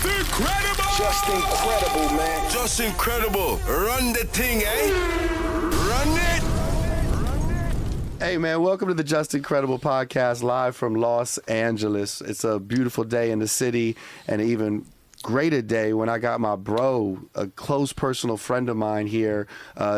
Just incredible! Just incredible, man. Just incredible. Run the thing, eh? Run it! Hey, man, welcome to the Just Incredible podcast live from Los Angeles. It's a beautiful day in the city, and an even greater day when I got my bro, a close personal friend of mine here,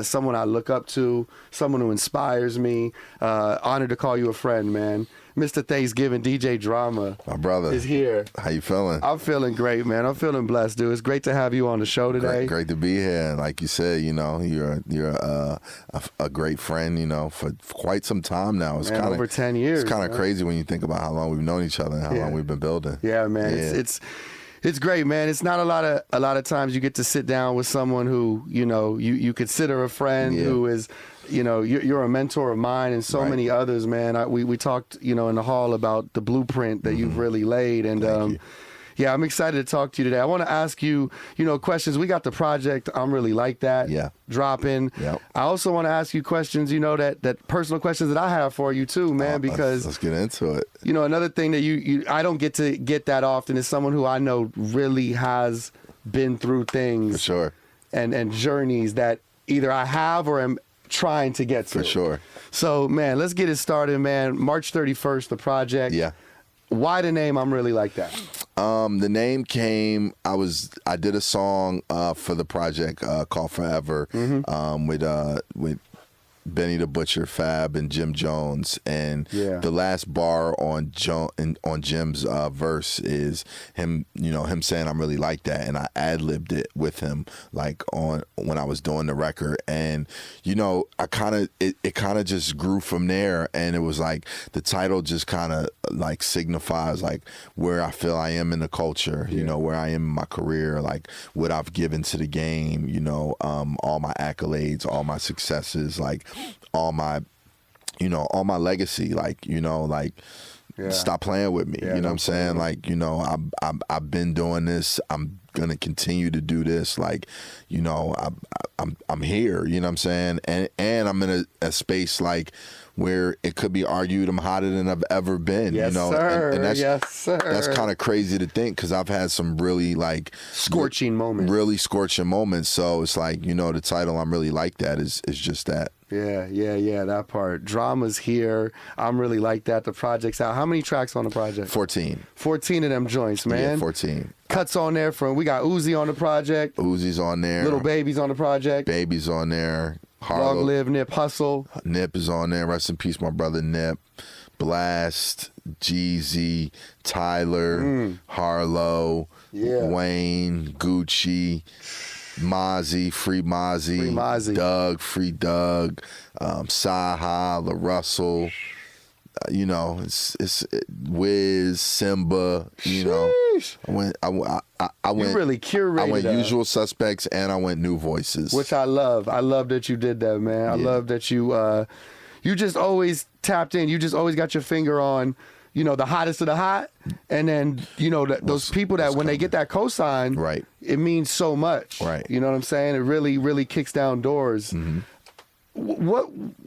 someone I look up to, someone who inspires me. Honored to call you a friend, man. Mr. Thanksgiving, DJ Drama. My brother is here. How you feeling? I'm feeling great, man. I'm feeling blessed, dude. It's great to have you on the show today. Great to be here. And like you said, you know, you're a great friend, you know, for quite some time now. It's kind of over 10 years. It's kind of crazy when you think about how long we've known each other and how long we've been building. Yeah, man. Yeah. It's great, man. It's not a lot of times you get to sit down with someone who, you know, you consider a friend, who is, you know, you're a mentor of mine and so many others, man. We talked, you know, in the hall about the blueprint that you've really laid, and yeah, I'm excited to talk to you today. I want to ask you, you know, questions. We got the project, I'm Really Like That, dropping. Yep. I also want to ask you questions, you know, that personal questions that I have for you too, man, because let's get into it. You know, another thing that I don't get to get that often is someone who I know really has been through things. For sure. And journeys that either I have or am trying to get to. For sure. So, man, let's get it started, man. March 31st, the project. Yeah. Why the name I'm Really Like That? The name came, I did a song for the project called Forever with Benny the Butcher, Fab, and Jim Jones, and the last bar on Jim's verse is him saying I'm really like that, and I ad-libbed it with him like when I was doing the record, and you know it kind of just grew from there, and it was like the title just kind of like signifies like where I feel I am in the culture, you know, where I am in my career, like what I've given to the game, you know, all my accolades, all my successes, like all my legacy, like, you know, like stop playing with me, you know what I'm saying? Like, you know, I've been doing this, I'm gonna continue to do this, like, you know, I'm here, you know what I'm saying? And I'm in a space like where it could be argued I'm hotter than I've ever been, you know, and that's kind of crazy to think, because I've had some really like scorching moments. So it's like, you know, the title I'm Really Like That is just that. Yeah, that part. Drama's here. I'm Really Like That. The project's out. How many tracks on the project? 14. 14 of them joints, man. Yeah, 14. Cuts on there we got Uzi on the project. Uzi's on there. Little Baby's on the project. Baby's on there. Harlow. Long Live Nip Hussle. Nip is on there. Rest in peace, my brother Nip. Blast, Jeezy, Tyler, Harlow, Wayne, Gucci, Mozzie, Free Mozzie, Doug, Free Doug, Saha, La Russell. You know, it's Wiz, Simba. You know, I went. You really curated. I went Usual Suspects, and I went New Voices, which I love. I love that you did that, man. I love that you just always tapped in. You just always got your finger on, you know, the hottest of the hot, and then, you know, those people that when they get that cosign, right, it means so much. Right. You know what I'm saying? It really, really kicks down doors. Mm-hmm.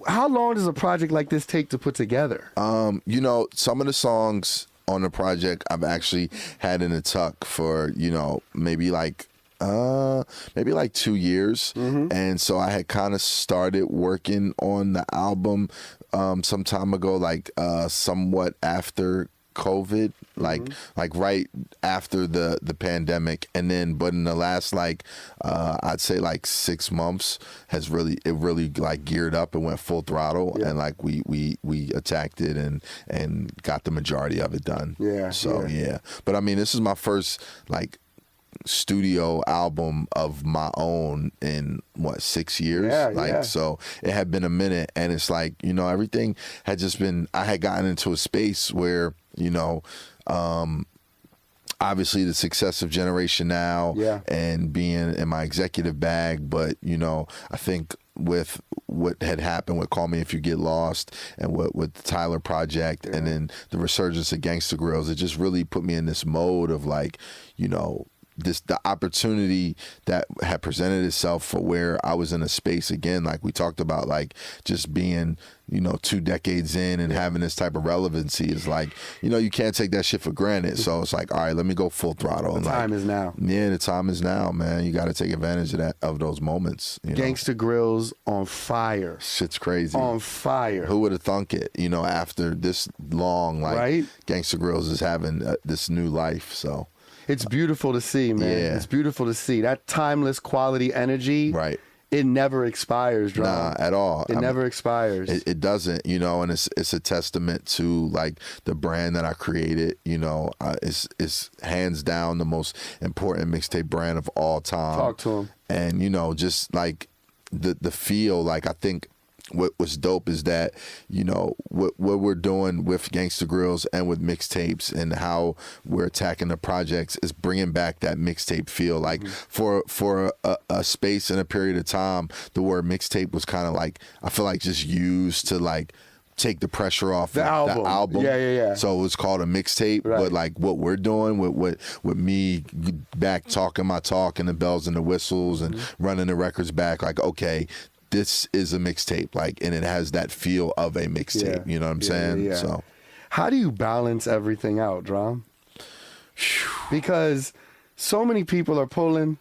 How long does a project like this take to put together? You know, some of the songs on the project I've actually had in the tuck for, you know, maybe like 2 years. And so I had kind of started working on the album some time ago, like somewhat after COVID, like right after the pandemic, and then but in the last I'd say like 6 months it really like geared up and went full throttle, and like we attacked it and got the majority of it done. But I mean, this is my first like studio album of my own in 6 years, so it had been a minute, and it's like, you know, everything had just been, I had gotten into a space where, you know, obviously the success of Generation Now and being in my executive bag, but, you know, I think with what had happened with Call Me If You Get Lost and with the Tyler Project and then the resurgence of Gangsta Grillz, it just really put me in this mode of like, you know, the opportunity that had presented itself for where I was in a space again, like we talked about, like just being, 2 decades in and having this type of relevancy is like, you can't take that shit for granted. So it's like, all right, let me go full throttle. The time is now. Yeah, the time is now, man. You got to take advantage of those moments. Gangsta Grillz on fire. Shit's crazy. On fire. Who would have thunk it? After this long, like right? Gangsta Grillz is having this new life. So it's beautiful to see, man. Yeah. It's beautiful to see that timeless quality energy. Right. It never expires, Drum. Nah, at all. It never expires. It doesn't, and it's a testament to like the brand that I created. It's hands down the most important mixtape brand of all time. Talk to him. And just like the feel, like I think what was dope is that what we're doing with Gangsta Grillz and with mixtapes and how we're attacking the projects is bringing back that mixtape feel. Like for a space and a period of time, the word mixtape was kind of like, I feel like just used to like take the pressure off the album. Yeah. So it's called a mixtape, right. But like what we're doing with me back talking my talk and the bells and the whistles and running the records back, like, okay, this is a mixtape, like, and it has that feel of a mixtape. Yeah. You know what I'm saying? Yeah. So, how do you balance everything out, Drum? Because so many people are pulling.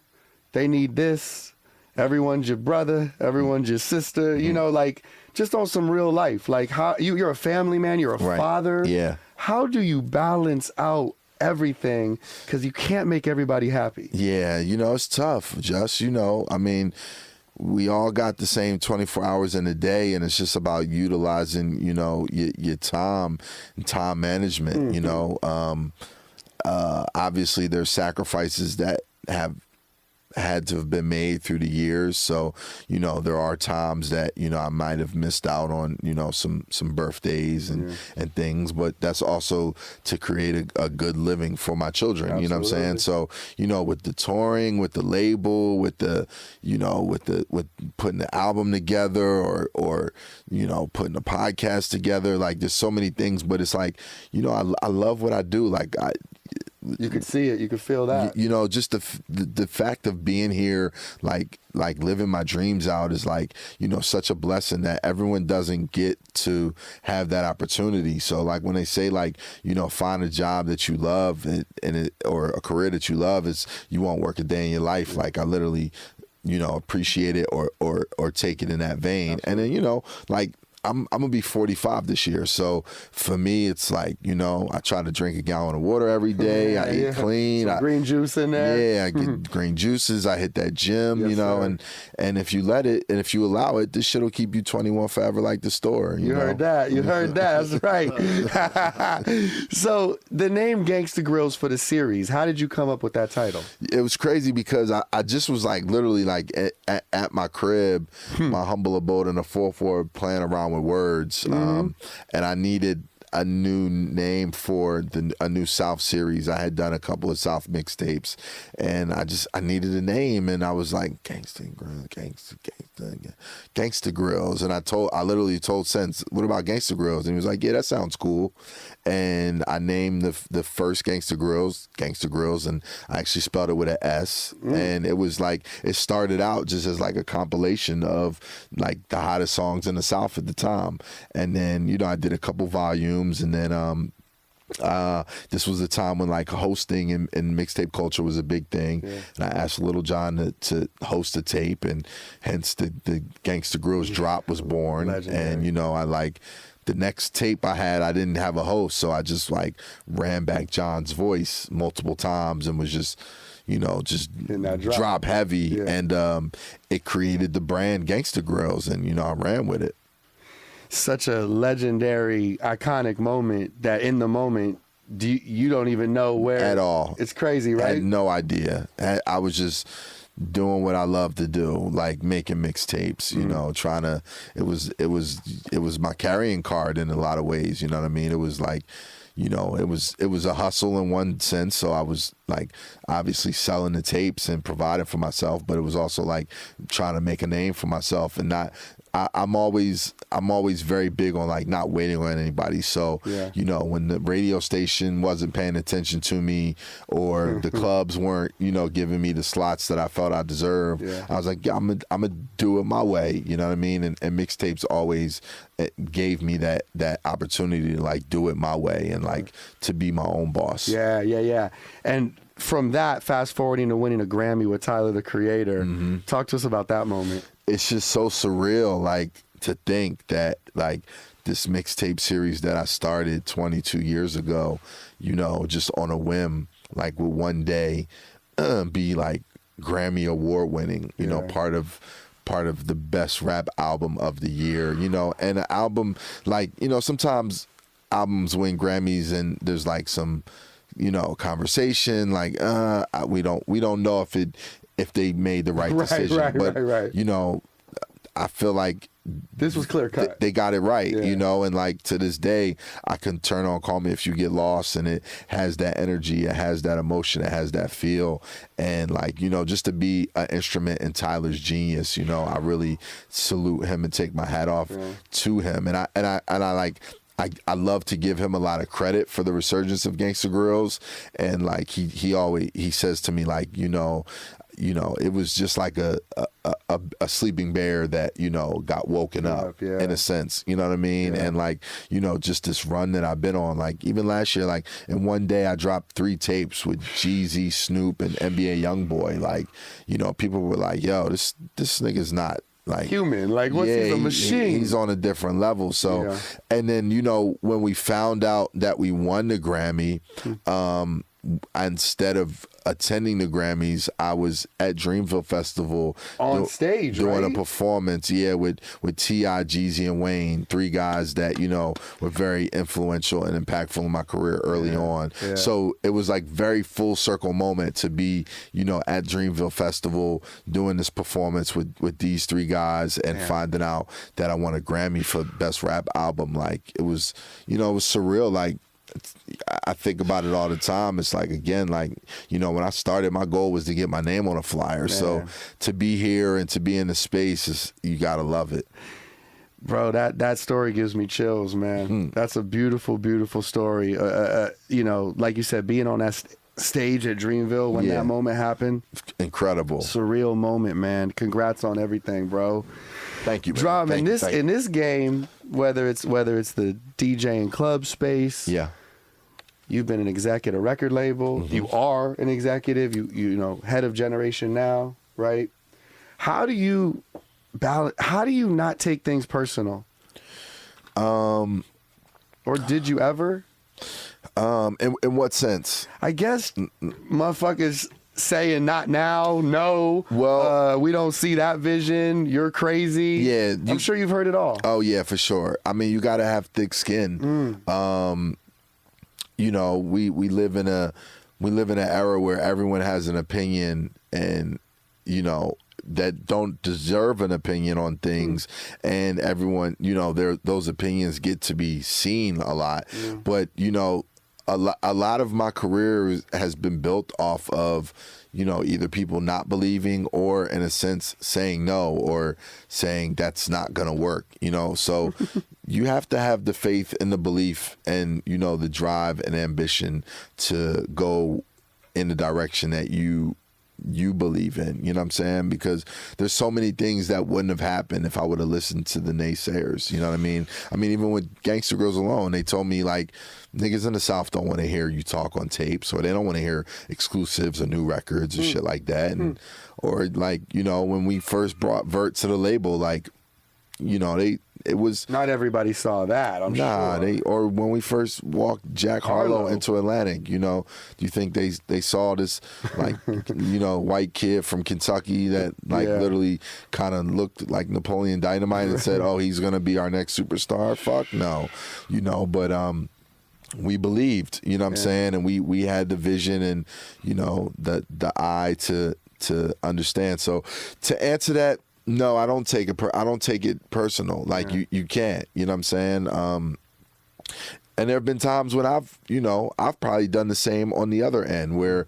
They need this. Everyone's your brother. Everyone's your sister. Like just on some real life. Like how you're a family man. You're a father. Yeah. How do you balance out everything? Because you can't make everybody happy. Yeah, it's tough. Just I mean, we all got the same 24 hours in a day, and it's just about utilizing, your time and time management. Obviously, there's sacrifices that have had to have been made through the years. So, there are times that, I might have missed out on, some birthdays and things, but that's also to create a good living for my children. Absolutely. You know what I'm saying? So, with the touring, with the label, with with putting the album together or putting the podcast together, like there's so many things, but it's like, I love what I do. Like you could see it, you could feel that. Just the fact of being here, like living my dreams out is like, such a blessing that everyone doesn't get to have that opportunity. So like when they say like, find a job that you love or a career that you love, is you won't work a day in your life. Like I literally, appreciate it or take it in that vein. Absolutely. And then, like, I'm gonna be 45 this year, so for me it's like I try to drink a gallon of water every day. I eat clean. Some green juice in there. Yeah, I get green juices. I hit that gym, sir. and if you let it and if you allow it, this shit will keep you 21 forever, like the store. You heard that. You heard that. That's right. So the name Gangsta Grillz for the series, how did you come up with that title? It was crazy because I just was like literally like at my crib, my humble abode in the 4-4, playing around with words, and I needed a new name for a new South series. I had done a couple of South mixtapes, and I needed a name, and I was like Gangsta Grillz, and I literally told Sense, what about Gangsta Grillz? And he was like, yeah, that sounds cool. And I named the first Gangsta Grillz, and I actually spelled it with an S. And it was like, it started out just as like a compilation of like the hottest songs in the South at the time. And then, I did a couple volumes, and then this was a time when like hosting and mixtape culture was a big thing. Yeah. And I asked Little John to host a tape, and hence the Gangsta Grillz drop was born. Legendary. And I like, the next tape I had, I didn't have a host, so I just like ran back John's voice multiple times and was just drop heavy. Yeah. And it created the brand Gangsta Grillz, and I ran with it. Such a legendary, iconic moment that in the moment you don't even know where at all. It's crazy, right? I had no idea. I was just doing what I love to do, like making mixtapes, trying to, it was my carrying card in a lot of ways, you know what I mean? It was like, it was a hustle in one sense. So I was like obviously selling the tapes and providing for myself, but it was also like trying to make a name for myself and not I'm always very big on like not waiting on anybody. So you know, when the radio station wasn't paying attention to me, or the clubs weren't, you know, giving me the slots that I felt I deserved, I was like, yeah, I'm gonna do it my way. You know what I mean? And mixtapes always gave me that opportunity to like do it my way and like to be my own boss. Yeah. And from that, fast forwarding to winning a Grammy with Tyler the Creator, talk to us about that moment. It's just so surreal, like, to think that, like, this mixtape series that I started 22 years ago, you know, just on a whim, like, will one day be, like, Grammy award winning, you know, part of the best rap album of the year, you know, and an album, like, you know, sometimes albums win Grammys and there's, like, some, you know, conversation, like, we don't know if they made the right decision. But, you know, I feel like this was clear cut. They got it right, you know, and like to this day, I can turn on Call Me If You Get Lost, and it has that energy, it has that emotion, it has that feel. And like, you know, just to be an instrument in Tyler's genius, you know, I really salute him and take my hat off to him. And I like, I love to give him a lot of credit for the resurgence of Gangsta Grillz, and like he always says to me, like, you know, it was just like a sleeping bear that, you know, got woken up in a sense, you know what I mean? And like, you know, just this run that I've been on, like even last year, like in one day I dropped 3 tapes with Jeezy, Snoop, and NBA Youngboy. Like, you know, people were like, yo, this nigga's not like human, like what's he's a machine. He's on a different level. So and then, you know, when we found out that we won the Grammy, instead of attending the Grammys, I was at Dreamville Festival on stage doing a performance, with T.I., Jeezy, and Wayne, 3 guys that, you know, were very influential and impactful in my career early on. So it was like very full circle moment to be, you know, at Dreamville Festival doing this performance with these 3 guys and finding out that I won a Grammy for Best Rap Album. Like, it was, you know, it was surreal. Like, I think about it all the time. It's like, again, like, you know, when I started, my goal was to get my name on a flyer. So to be here and to be in the space, you gotta love it. Bro, that story gives me chills, man. That's a beautiful, beautiful story. You know, like you said, being on that stage at Dreamville when that moment happened. Incredible. Surreal moment, man. Congrats on everything, bro. Thank you, man. Drum, in this game, whether it's the DJ and club space, you've been an exec at a record label. You are an executive. You know, head of Generation Now, right? How do you balance? How do you not take things personal? Or did you ever? In what sense? I guess motherfuckers saying not now, no. Well, we don't see that vision. You're crazy. Yeah, I'm sure you've heard it all. Oh yeah, for sure. I mean, you got to have thick skin. You know, we live in an era where everyone has an opinion, and you know, that don't deserve an opinion on things, and everyone, you know, those opinions get to be seen a lot. But you know, a lot of my career has been built off of, you know, either people not believing or, in a sense, saying no or saying that's not gonna work, you know. So you have to have the faith and the belief and, you know, the drive and ambition to go in the direction that you believe in, you know what I'm saying? Because there's so many things that wouldn't have happened if I would have listened to the naysayers, you know what I mean? I mean, even with Gangsta Grillz alone, they told me, like, niggas in the South don't want to hear you talk on tapes, or they don't want to hear exclusives or new records or shit like that. And or, like, you know, when we first brought Vert to the label, like, you know, it was not everybody saw that. I'm sure. Or when we first walked Jack Harlow into Atlantic, you know, do you think they saw this, like, you know, white kid from Kentucky that, like, literally kind of looked like Napoleon Dynamite and said, oh, he's gonna be our next superstar? Fuck no, you know. But we believed, you know what I'm saying, and we had the vision and, you know, the eye to understand. So to answer that, no, I don't take it. I don't take it personal. Like you can't. You know what I'm saying? And there have been times when I've probably done the same on the other end where,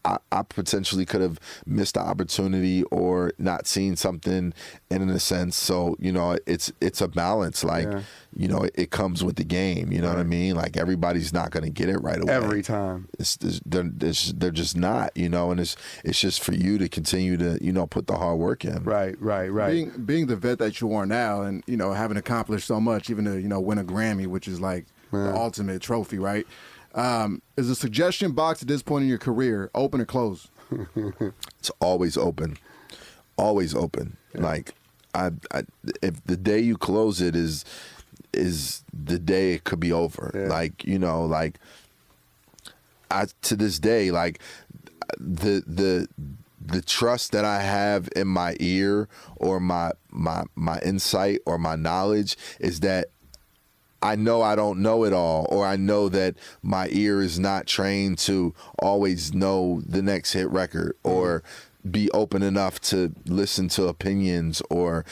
I potentially could have missed the opportunity or not seen something in a sense. So, it's a balance. Like, it comes with the game. You know what I mean? Like, everybody's not going to get it right away. Every time. They're just not, and it's just for you to continue to, put the hard work in. Right. Being the vet that you are now and, having accomplished so much, even to, win a Grammy, which is like the ultimate trophy, right? Is the suggestion box at this point in your career open or closed? It's always open. Always open. Yeah. Like, if the day you close it is the day it could be over. Yeah. Like, to this day, like, the trust that I have in my ear or my insight or my knowledge is that I know I don't know it all, or I know that my ear is not trained to always know the next hit record or be open enough to listen to opinions or,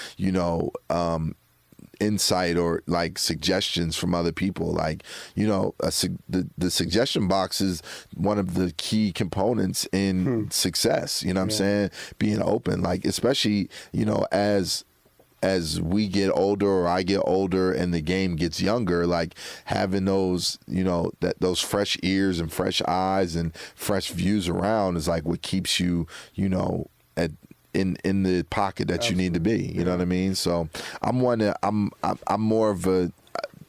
insight or like suggestions from other people. Like, the suggestion box is one of the key components in success. You know what I'm saying? Being open, like, especially, as we get older or I get older and the game gets younger, like having those, those fresh ears and fresh eyes and fresh views around is like what keeps you, in the pocket that you need to be. You know what I mean? So I'm more of a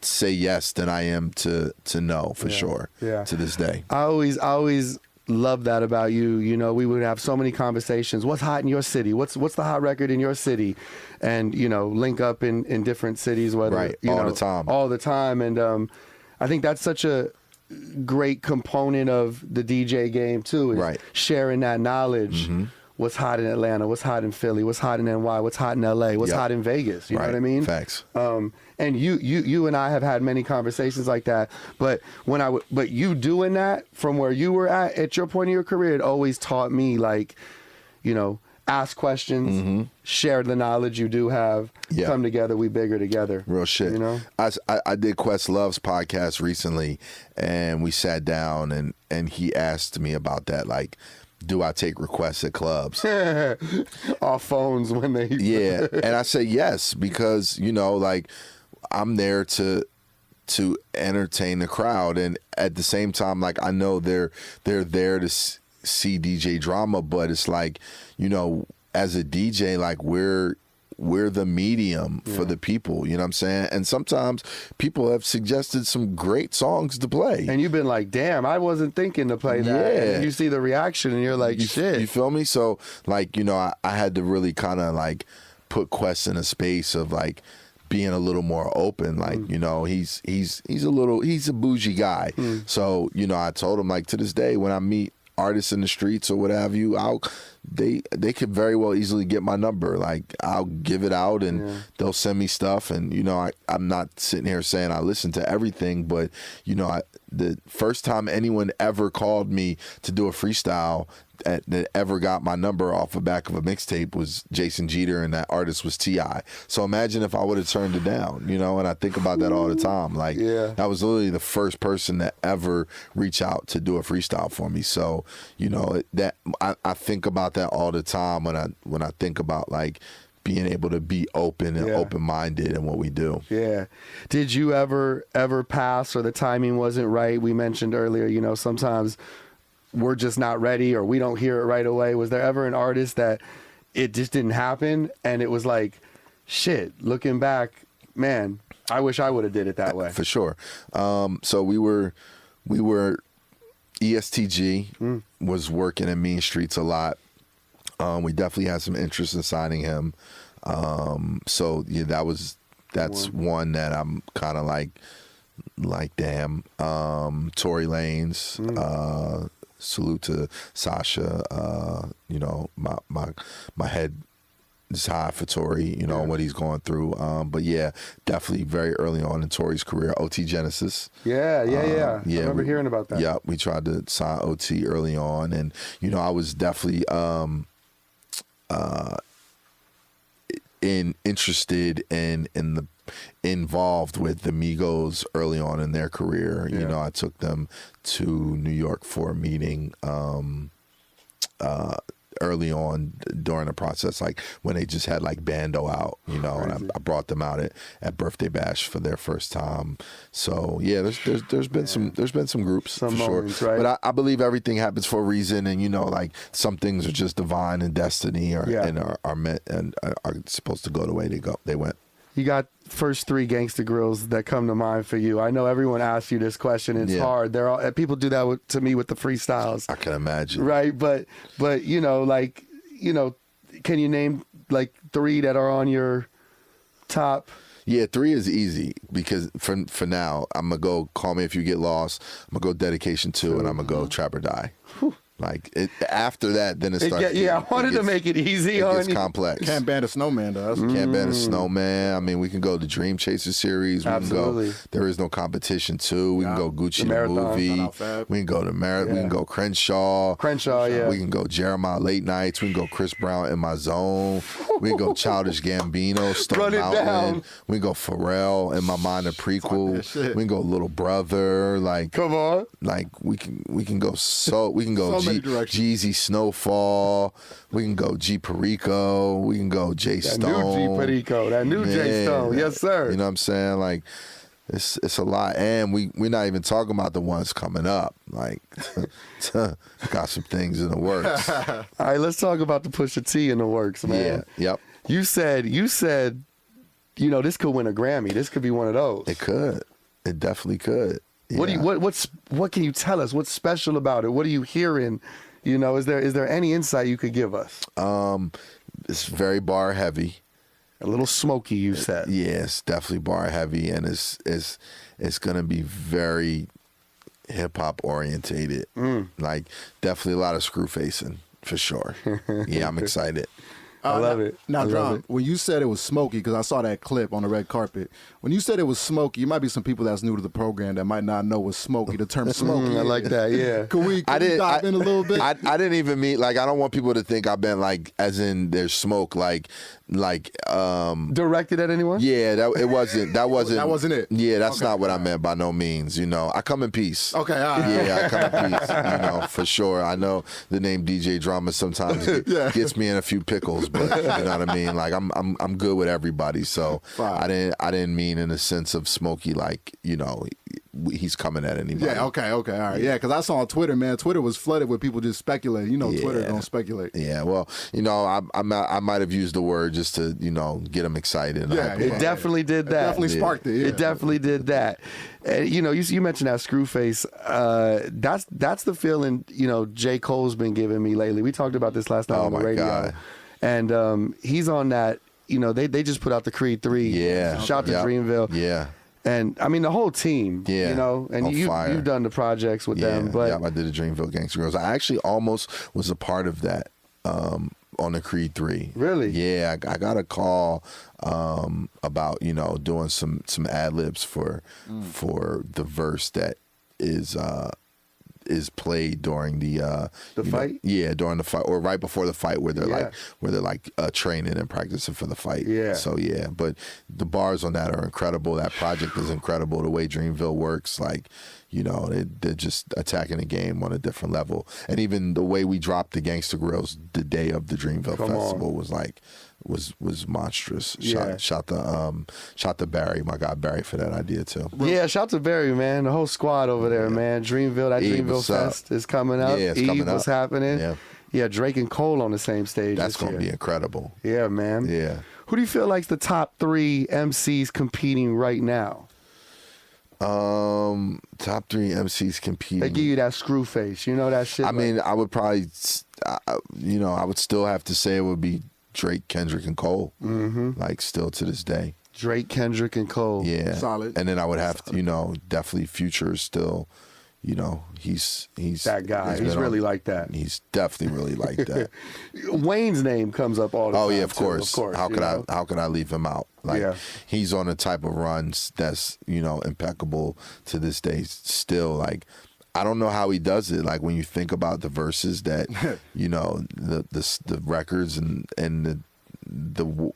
say yes than I am to no for sure. Yeah. To this day. I always love that about you. We would have so many conversations. What's hot in your city? What's the hot record in your city? And link up in different cities, whether all the time. And I think that's such a great component of the DJ game too. Is sharing that knowledge. Mm-hmm. What's hot in Atlanta? What's hot in Philly? What's hot in NY? What's hot in LA? What's hot in Vegas? You know what I mean? Facts. And you and I have had many conversations like that. But but you doing that from where you were at your point of your career, it always taught me, like, ask questions, share the knowledge you do have, come together, we bigger together. Real shit. I did Questlove's podcast recently, and we sat down and he asked me about that, like, do I take requests at clubs? Off phones when they... Yeah, and I say yes, because, like, I'm there to entertain the crowd, and at the same time, like, I know they're there to see DJ drama, but it's like, as a DJ, like, we're the medium for the people, you know what I'm saying? And sometimes people have suggested some great songs to play. And you've been like, damn, I wasn't thinking to play that. Yeah. And you see the reaction and you're like, shit. You feel me? So, like, I had to really kind of, like, put Quest in a space of, like, being a little more open. Like, he's a bougie guy. So, I told him, like, to this day, when I meet artists in the streets or what have you, they could very well easily get my number. Like, I'll give it out and they'll send me stuff, and I'm not sitting here saying I listen to everything, but the first time anyone ever called me to do a freestyle that ever got my number off the back of a mixtape was Jason Jeter, and that artist was T.I. So imagine if I would have turned it down, and I think about that all the time. Like, that was literally the first person that ever reached out to do a freestyle for me. So, that I think about that all the time when I think about, like, being able to be open and open-minded in what we do. Yeah. Did you ever pass, or the timing wasn't right? We mentioned earlier, sometimes we're just not ready or we don't hear it right away. Was there ever an artist that it just didn't happen and it was like, shit, looking back, man, I wish I would have did it that way? For sure. So we were ESTG was working in Mean Streets a lot. We definitely had some interest in signing him. So yeah, that's one that I'm kind of like damn. Tory Lanez, salute to Sasha. My head is high for Tory, what he's going through. But yeah, definitely very early on in Tory's career. OT Genesis. Yeah. I remember hearing about that. Yeah, we tried to sign OT early on, and I was definitely interested in involved with the Migos early on in their career. You know, I took them to New York for a meeting early on during the process, like when they just had like Bando out, you know, and I brought them out at Birthday Bash for their first time. So yeah, there's been some groups Some for moments, sure, right? but I believe everything happens for a reason, and you know, like some things are just divine and destiny, and are meant and are supposed to go the way they went. You got first 3 Gangsta Grillz that come to mind for you. I know everyone asks you this question. It's hard. They're all, people do that to me with the freestyles. I can imagine. Right, but you know, like, you know, can you name like 3 that are on your top? Yeah, 3 is easy because for now, I'm gonna go Call Me If You Get Lost. I'm gonna go Dedication 2, and I'm gonna go Trap or Die. Like after that, then it starts. I wanted to make it easy it on gets you. complex. Can't ban a snowman, though. Can't ban a snowman. I mean, we can go the Dream Chaser series. We Absolutely. can go There Is No Competition 2. We can go Gucci the Marathon. movie. We can go to We can go Crenshaw. Yeah. We can go Jeremiah Late Nights. We can go Chris Brown In My Zone. We can go Childish Gambino, Stone Run it Mountain. down. We can go Pharrell In My Mind, a prequel. We can go Little Brother. Like, Come on. like we can go we can go So many directions. Jeezy Snowfall. We can go G Perico. We can go Jay That Stone. new G Perico. That new Jay Stone. Yes, sir. You know what I'm saying? Like it's a lot, and we're not even talking about the ones coming up. Like got some things in the works. All right, let's talk about the Pusha T in the works, man. Yeah. Yep. You said, you know, this could win a Grammy. This could be one of those. It could. It definitely could. What do you what can you tell us? What's special about it? What are you hearing? You know, is there any insight you could give us? It's very bar heavy. A little smoky, you said. Yeah, it's definitely bar heavy, and it's gonna be very hip hop orientated. Like definitely a lot of screw facing for sure. Yeah, I'm excited. I love it. Now, I love Drum, it. when you said it was smoky, because I saw that clip on the red carpet. When you said it was smoky, you might be some people that's new to the program that might not know what smoky, the term smoky. I like that. Yeah. Can we dive in a little bit? I didn't even mean, like, I don't want people to think I've been like, as in there's smoke, like Directed at anyone? yeah, that wasn't That wasn't it? Yeah, that's not what I meant by no means. You know, I come in peace. Okay, all right. Yeah, I come in peace. You know, for sure. I know the name DJ Drama sometimes gets me in a few pickles, but you know what I mean. Like I'm good with everybody. So Fine. I didn't mean in a sense of Smokey, like, you know, he's coming at anybody. Yeah, okay, all right. Yeah, because I saw on Twitter, man, Twitter was flooded with people just speculating. You know, Twitter don't speculate. Yeah, well, you know, I might have used the word just to, you know, get them excited. And Yeah, hype It them up. definitely did that. Definitely sparked it. Yeah. It definitely did that. And, you know, you mentioned that screw face. That's the feeling, you know, J. Cole's been giving me lately. We talked about this last night on the my radio. God. And he's on that, you know, they just put out the Creed 3. Yeah. Shout to Yep. Dreamville. Yeah. And I mean the whole team, Yeah, you know, and on fire. you've done the projects with them, but yeah, I did the Dreamville Gangsta Grillz. I actually almost was a part of that on the Creed 3. Really? Yeah, I got a call about, you know, doing some ad libs for the verse that is played during the fight? Yeah, during the fight or right before the fight where they're like training and practicing for the fight. Yeah. So yeah, but the bars on that are incredible. That project is incredible. The way Dreamville works, like, you know, they're just attacking the game on a different level. And even the way we dropped the Gangsta Grillz the day of the Dreamville Festival was like was monstrous. Yeah. Shout to Barry, my guy Barry, for that idea too. yeah, shout to Barry, man, the whole squad over there, man. Dreamville, that Eve, Dreamville what's up? Fest is coming up. Yeah, it's Eve, coming what's up. happening? Yeah, Drake and Cole on the same stage. That's this gonna year. be incredible. Yeah, man. Yeah. Who do you feel like's the top 3 MCs competing right now? Top 3 MCs competing. They give you that screw face, you know that shit. I like- mean, I would probably, you know, I would still have to say it would be Drake, Kendrick, and Cole. Mm-hmm. Like, still to this day. Drake, Kendrick, and Cole. Yeah. Solid. And then I would have to, you know, definitely Future is still, you know, he's That guy. He's been really on- like that. He's definitely really like that. Wayne's name comes up all the time. Oh yeah, of too, course. How you could know? how could I leave him out? Like, Yeah. he's on a type of runs that's, you know, impeccable to this day still. Like, I don't know how he does it. Like, when you think about the verses that, you know, the records and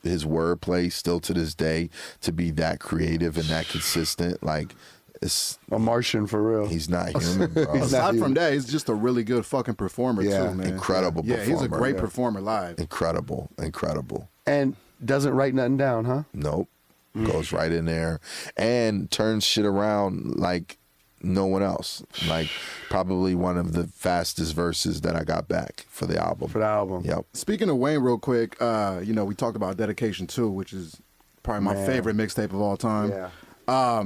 his wordplay still to this day to be that creative and that consistent, like it's a Martian for real. He's not human, bro. Aside from that, he's just a really good fucking performer too, man. Incredible performer. Yeah, he's a great performer live. Incredible. And doesn't write nothing down, huh? Nope. Goes right in there and turns shit around like no one else. Like probably one of the fastest verses that I got back for the album. Yep. Speaking of Wayne, real quick, we talked about Dedication 2, which is probably my favorite mixtape of all time. Yeah.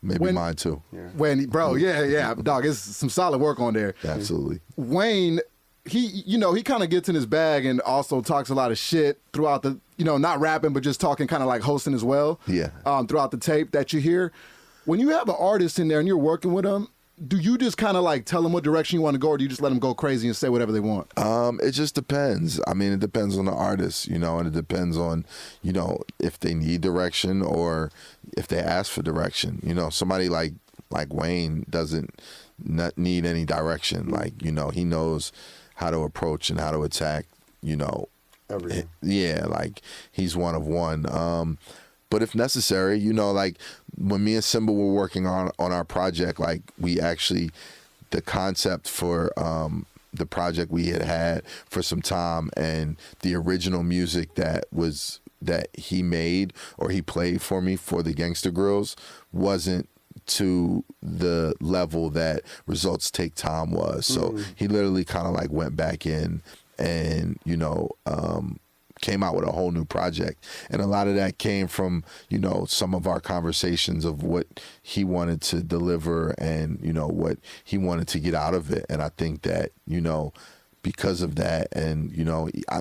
Maybe mine too. Yeah. Dog, it's some solid work on there. Absolutely. Wayne, he kind of gets in his bag and also talks a lot of shit throughout the, not rapping, but just talking kind of like hosting as well. Yeah. Throughout the tape that you hear. When you have an artist in there and you're working with them, do you just kind of like tell them what direction you want to go, or do you just let them go crazy and say whatever they want? It just depends. I mean, it depends on the artist, and it depends on, if they need direction or if they ask for direction. Somebody like Wayne doesn't need any direction. Like, he knows how to approach and how to attack, everything. Yeah, like he's one of one. But if necessary, like when me and Simba were working on our project, like we actually, the concept for the project we had for some time, and the original music that he made or he played for me for the Gangsta Grillz wasn't to the level that Results Take Time was. So he literally kind of like went back in and, came out with a whole new project. And a lot of that came from, some of our conversations of what he wanted to deliver and, what he wanted to get out of it. And I think that, because of that, and,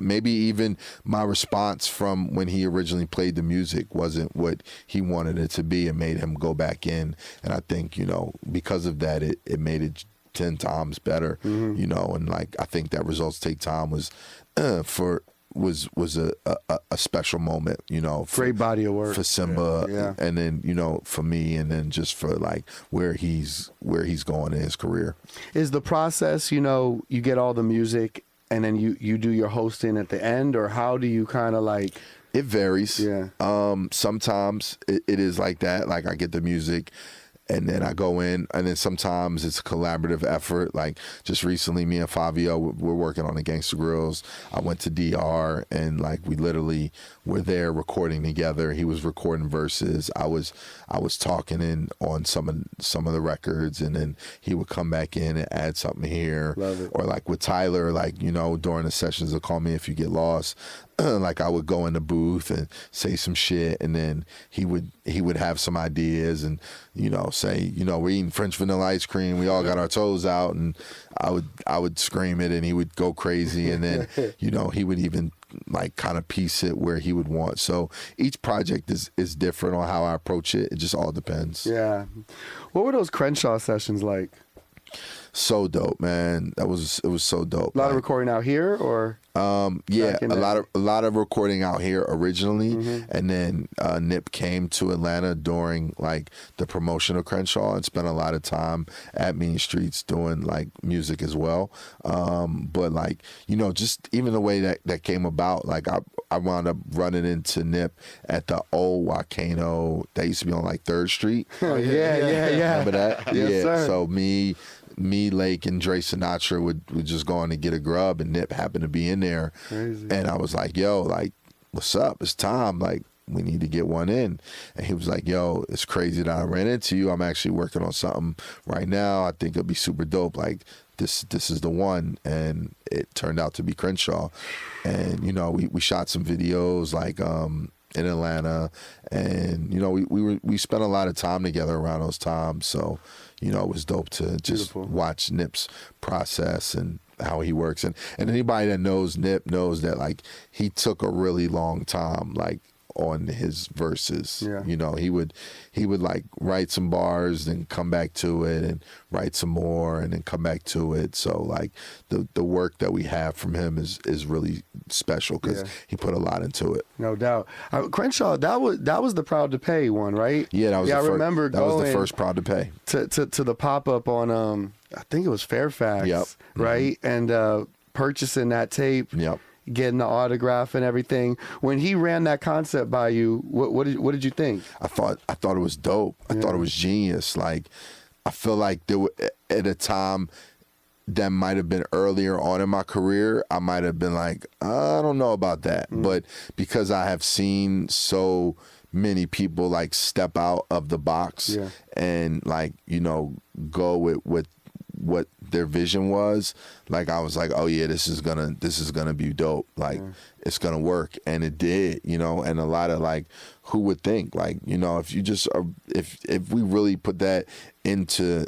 maybe even my response from when he originally played the music wasn't what he wanted it to be, and made him go back in. And I think, because of that, it made it 10 times better, and like, I think that Results Take Time was was a special moment, Great body of work for Simba, yeah. And then for me, and then just for like where he's going in his career. Is the process, you get all the music and then you do your hosting at the end, or how do you kind of like? It varies. Yeah. Sometimes it is like that. Like I get the music, and then I go in, and then sometimes it's a collaborative effort. Like just recently, me and Fabio, we're working on the Gangsta Grillz. I went to DR, and like we literally were there recording together. He was recording verses. I was talking in on some of the records, and then he would come back in and add something here. Love it. Or like with Tyler, like during the sessions, they'll call me if you get lost. Like I would go in the booth and say some shit, and then he would have some ideas, and say we're eating French vanilla ice cream, we all got our toes out, and I would scream it, and he would go crazy, and then he would even like kind of piece it where he would want. So each project is different on how I approach it. It just all depends. Yeah. What were those Crenshaw sessions like? So dope, man. It was so dope. A lot of recording out here, or yeah, a lot of recording out here originally, and then Nip came to Atlanta during like the promotion of Crenshaw and spent a lot of time at Mean Streets doing like music as well. But like just even the way that came about, like I wound up running into Nip at the old Volcano that used to be on like 3rd Street. Oh yeah. Remember that? Yes, yeah. sir. So me, Lake, and Dre Sinatra would just go in to get a grub, and Nip happened to be in there. Crazy. And I was like, yo, like, what's up? It's time. Like, we need to get one in. And he was like, yo, it's crazy that I ran into you. I'm actually working on something right now. I think it'll be super dope. Like, this is the one. And it turned out to be Crenshaw. And, we shot some videos, like, in Atlanta, and we spent a lot of time together around those times. So it was dope to just watch Nip's process and how he works, and anybody that knows Nip knows that like he took a really long time like on his verses. Yeah. He would like write some bars, then come back to it, and write some more, and then come back to it. So like the work that we have from him is really special, because he put a lot into it. No doubt. Crenshaw, that was the Proud to Pay one, right? Yeah, that was. I remember that was the first Proud to Pay to the pop up on I think it was Fairfax. Yep. Right, and purchasing that tape. Yep. getting the autograph and everything. When he ran that concept by you, what did you think? I thought it was dope. I thought it was genius. Like, I feel like there were, at a time that might have been earlier on in my career, I might have been like, I don't know about that. But because I have seen so many people like step out of the box and like, you know, go with what their vision was, like I was like, oh yeah, this is gonna be dope. Like it's gonna work, and it did, you know. And a lot of like, who would think, like, you know, if you just if we really put that into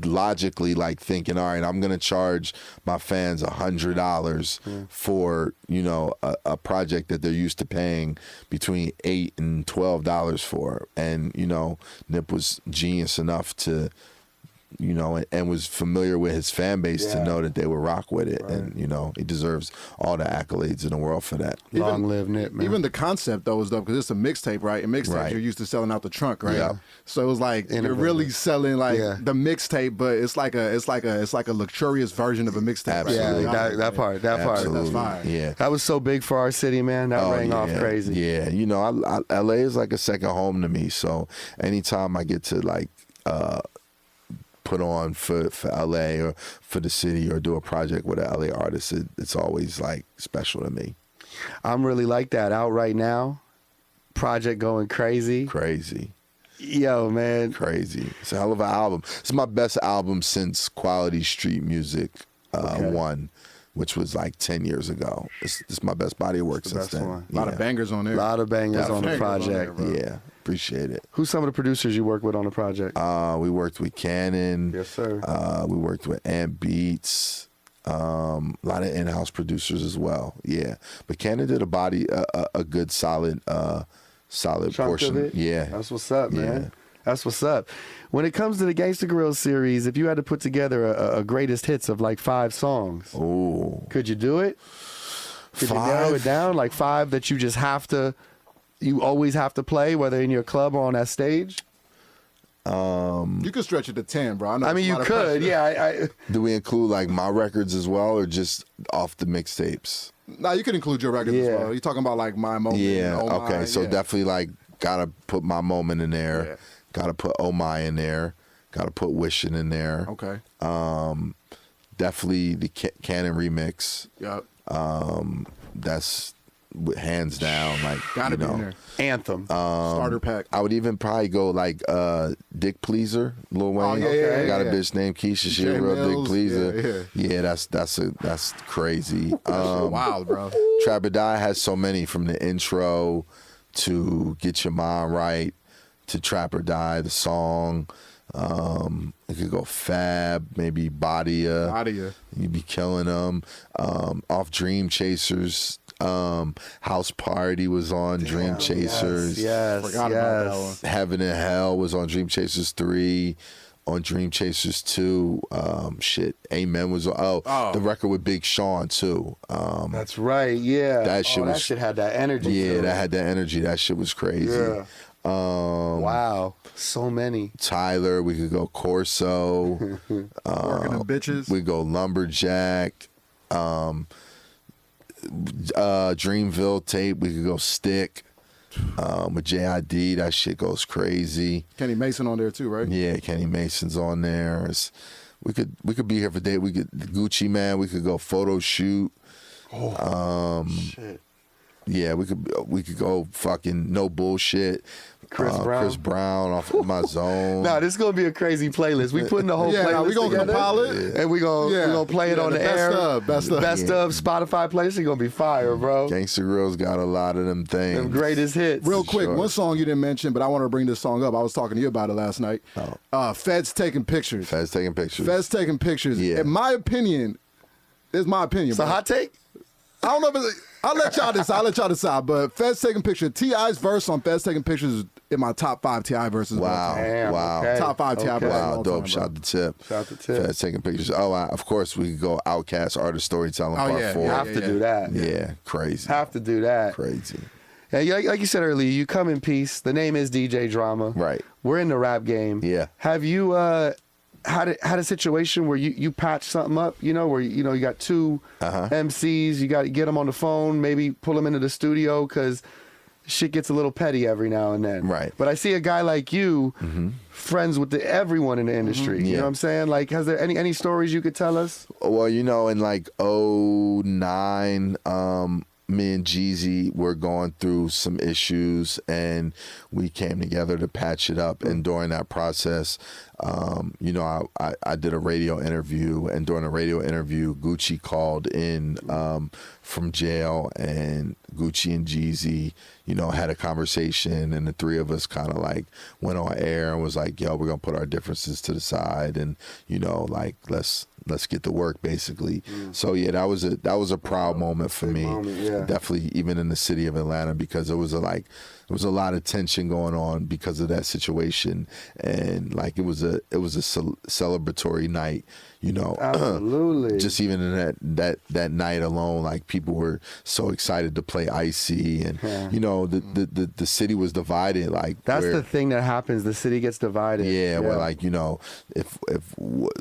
logically, like thinking, all right, I'm gonna charge my fans $100 for, you know, a project that they're used to paying between $8 and $12 for, and you know, Nip was genius enough to, you know, and was familiar with his fan base to know that they would rock with it. And, you know, he deserves all the accolades in the world for that. Long live Nip, man. Even the concept, though, is dope because it's a mixtape, right? And mixtapes, you're used to selling out the trunk, right? Yeah. So it was like you're really selling like the mixtape, but it's like a luxurious version of a mixtape. Absolutely. Yeah, that part. Absolutely. That's fire. Yeah. That was so big for our city, man. That rang off crazy. Yeah, you know, LA is like a second home to me. So anytime I get to like put on for LA or for the city or do a project with an LA artist, it's always like special to me. I'm really like that. Out right now, project going crazy. Crazy. Yo, man. Crazy. It's a hell of an album. It's my best album since Quality Street Music 1, which was like 10 years ago. It's my best body of work since then. One. A lot of bangers on there. A lot of bangers on the project. Yeah, appreciate it. Who's some of the producers you work with on the project? We worked with Cannon. Yes, sir. We worked with Ant Beats. A lot of in-house producers as well. Yeah, but Cannon did a good solid Chunk portion. of it? Yeah, That's what's up, man. Yeah. That's what's up. When it comes to the Gangsta Grillz series, if you had to put together a greatest hits of like 5 songs, could you do it? Could you narrow it down? Like 5 that you just you always have to play, whether in your club or on that stage? You could stretch it to 10, bro. I mean, you could. Yeah. Do we include like my records as well, or just off the mixtapes? Nah, you could include your records as well. You're talking about like My Moment. Yeah. Oh Okay. My, So definitely like gotta put My Moment in there. Yeah. Gotta put Oh My in there. Gotta put Wishin' in there. Okay. Definitely the Cannon remix. Yep. That's hands down, like, Gotta you be know, in there. Anthem. Starter pack. I would even probably go like Dick Pleaser, Lil Wayne. yeah, Got a yeah. bitch named Keisha. She a J real Mills, Dick Pleaser. yeah. That's crazy. Wild, bro. Trap or Die has so many, from the intro to Get Your Mind Right to Trap or Die, the song. It could go Fab, maybe Badia. You'd be killing them. Off Dream Chasers. House Party was on Dream Chasers. Yes. Forgot about that one. Heaven and Hell was on Dream Chasers 3. On Dream Chasers 2, Amen was on. The record with Big Sean too. That's right. Yeah. That shit that shit had that energy. Yeah, to that it. had that energy. That shit was crazy. Yeah. Wow. So many. Tyler, we could go Corso. Working them bitches. We go Lumberjack. Dreamville tape. We could go Stick. With JID, that shit goes crazy. Kenny Mason on there too, right? Yeah, Kenny Mason's on there. We could be here for day. We could Gucci Man. We could go Photo Shoot. Shit. Yeah, we could go fucking No Bullshit. Chris Brown off of My Zone. Nah, this is gonna be a crazy playlist. We putting the whole playlist we gonna together, compile it, and we gonna play it on the air. Best of Spotify playlist is gonna be fire, bro. Gangsta Grillz got a lot of them things. Them greatest hits. Real quick, Sure. one song you didn't mention, but I want to bring this song up. I was talking to you about it last night. Feds Taking Pictures. Feds Taking Pictures. Feds Taking Pictures. Yeah. In my opinion, it's my opinion. It's a bro. hot take. I don't know if it's, I'll let y'all decide. But Feds Taking Pictures, T.I.'s verse on Feds Taking Pictures is in my top 5 T.I. verses. Wow. Damn, Wow. okay. Top 5 T.I. verses. Wow, of all dope. time, Shout bro. to Tip. Shout to Tip. Feds Taking Pictures. Of course, we could go Outkast, Artist Storytelling Part 4. You have to do that. Yeah, crazy. Have to do that. Crazy. Yeah, like you said earlier, you come in peace. The name is DJ Drama. Right. We're in the rap game. Yeah. Have you had a situation where you patch something up, where you got two MCs, you got to get them on the phone, maybe pull them into the studio because shit gets a little petty every now and then. Right. But I see a guy like you, friends with everyone in the industry. You know what I'm saying? Like, has there any stories you could tell us? Well, in like '09, me and Jeezy were going through some issues, and we came together to patch it up. And during that process, I did a radio interview, and during a radio interview, Gucci called in from jail, and Gucci and Jeezy, had a conversation, and the three of us kind of like went on air and was like, yo, we're gonna put our differences to the side, and like let's get to work, basically. So yeah, that was a proud moment for me. Definitely, even in the city of Atlanta, because there was a lot of tension going on because of that situation, and like it was a celebratory night, Absolutely. Just even in that night alone, like people were so excited to play Icy, and the city was divided. Like that's the thing that happens. The city gets divided. Yeah, where like if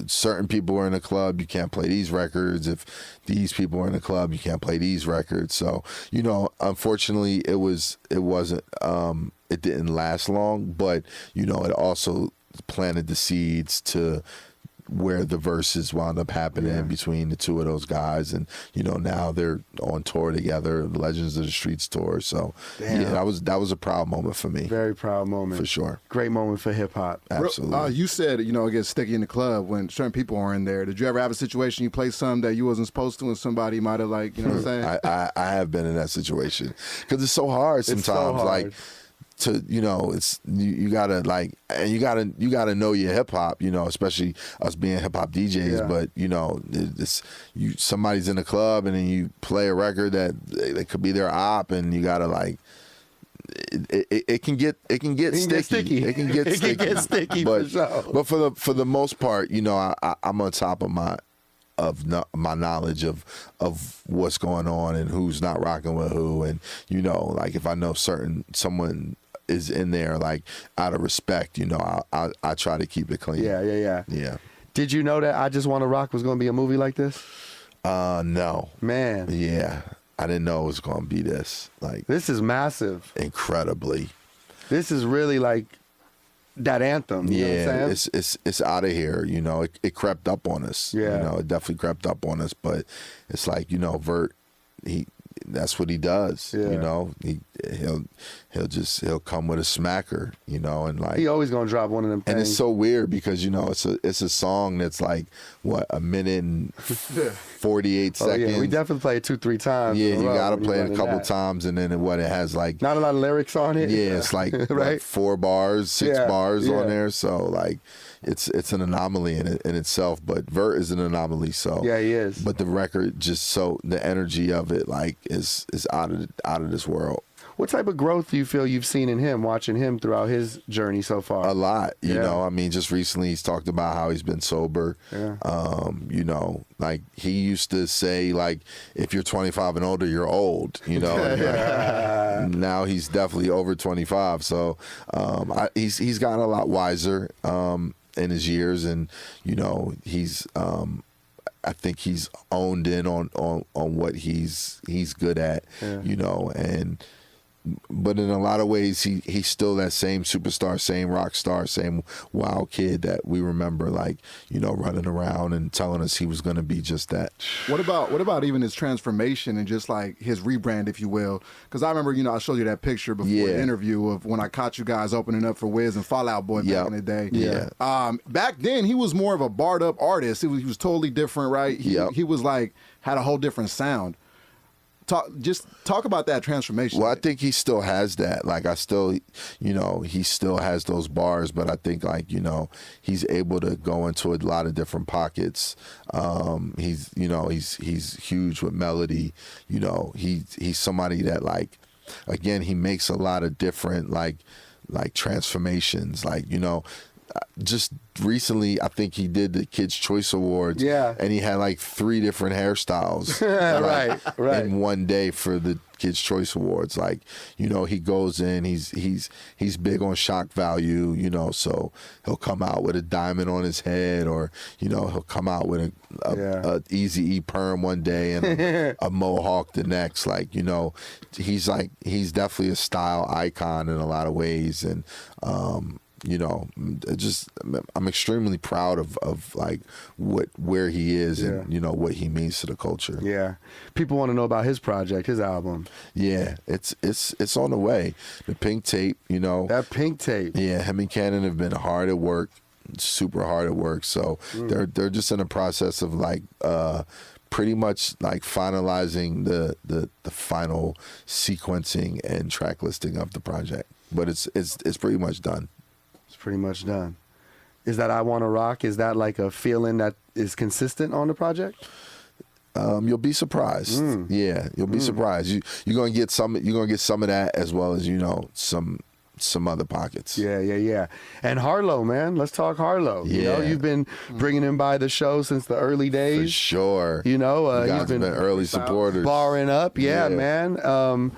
certain people are in a club, you can't play these records. If these people are in a club, you can't play these records. So unfortunately, it didn't last long, but it also planted the seeds to where the verses wound up happening between the two of those guys, and now they're on tour together, the Legends of the Streets tour. So that was a proud moment for me. Very proud moment for sure. Great moment for hip hop. Absolutely. You said it gets sticky in the club when certain people are in there. Did you ever have a situation you played something that you wasn't supposed to, and somebody might have what I'm saying? I have been in that situation because it's so hard sometimes. It's so hard. Like to it's you gotta like, and you gotta know your hip hop, especially us being hip hop DJs. But somebody's in the club and then you play a record that could be their op, and you gotta like. It can get sticky. It can get sticky. But, for sure. But for the most part, I'm on top of my knowledge of what's going on and who's not rocking with who, and like if I know someone is in there, like out of respect, I try to keep it clean. Yeah. Did you know that I Just Want to Rock was going to be a movie like this? No. Man. Yeah. I didn't know it was going to be this. Like, this is massive. Incredibly. This is really like that anthem. You know what I'm saying? It's out of here. It crept up on us. Yeah. It definitely crept up on us. But it's like, Vert, that's what he does. Yeah. He'll come with a smacker, and like he always gonna drop one of them things. And it's so weird because it's a song that's like what, a minute and 48 seconds. Yeah, we definitely play it 2-3 times. Yeah, you gotta play it a couple times, and then it has like not a lot of lyrics on it. Yeah, it's like right? like 4 bars, 6 bars on there. So like it's an anomaly in itself. But Vert is an anomaly. So yeah, he is. But the record the energy of it like is out of this world. What type of growth do you feel you've seen in him, watching him throughout his journey so far? A lot, you know. I mean, just recently he's talked about how he's been sober. Yeah. Like he used to say, like, if you're 25 and older, you're old. Now he's definitely over 25. So he's gotten a lot wiser in his years, and he's. I think he's honed in on what he's good at, but in a lot of ways he's still that same superstar, same rock star, same wild kid that we remember, like, running around and telling us he was going to be just that. What about even his transformation and just like his rebrand, if you will? Because I remember, I showed you that picture before the interview of when I caught you guys opening up for Wiz and Fall Out Boy back in the day. Yeah. Back then he was more of a barred up artist. He was totally different, right? He was like had a whole different sound. Talk about that transformation. Well, I think he still has that. Like, he still has those bars, but I think, like, he's able to go into a lot of different pockets. He's huge with melody. He's somebody that, like, again, he makes a lot of different, like transformations. Like, just recently, I think he did the Kids' Choice Awards. Yeah. And he had like 3 different hairstyles. right. In one day for the Kids' Choice Awards. Like, you know, he goes in, he's big on shock value, you know, so he'll come out with a diamond on his head, or, you know, he'll come out with a Easy E perm one day and a mohawk the next. Like, you know, he's definitely a style icon in a lot of ways. And, you know, I'm extremely proud of like where he is and, you know, what he means to the culture. Yeah. People want to know about his project, his album. Yeah, it's on the way. The Pink Tape, you know. That Pink Tape. Yeah, him and Cannon have been hard at work, super hard at work. So they're just in the process of like pretty much like finalizing the final sequencing and track listing of the project. But it's pretty much done. Pretty much done. Is that I Wanna Rock? Is that like a feeling that is consistent on the project? You'll be surprised. Yeah, you'll be surprised. You're gonna get some. You're gonna get some of that as well as, you know, some other pockets. Yeah. And Harlow, man, let's talk Harlow. You know, you've been bringing him by the show since the early days. For sure. You know, you guys you've been early supporters. Barring up, man.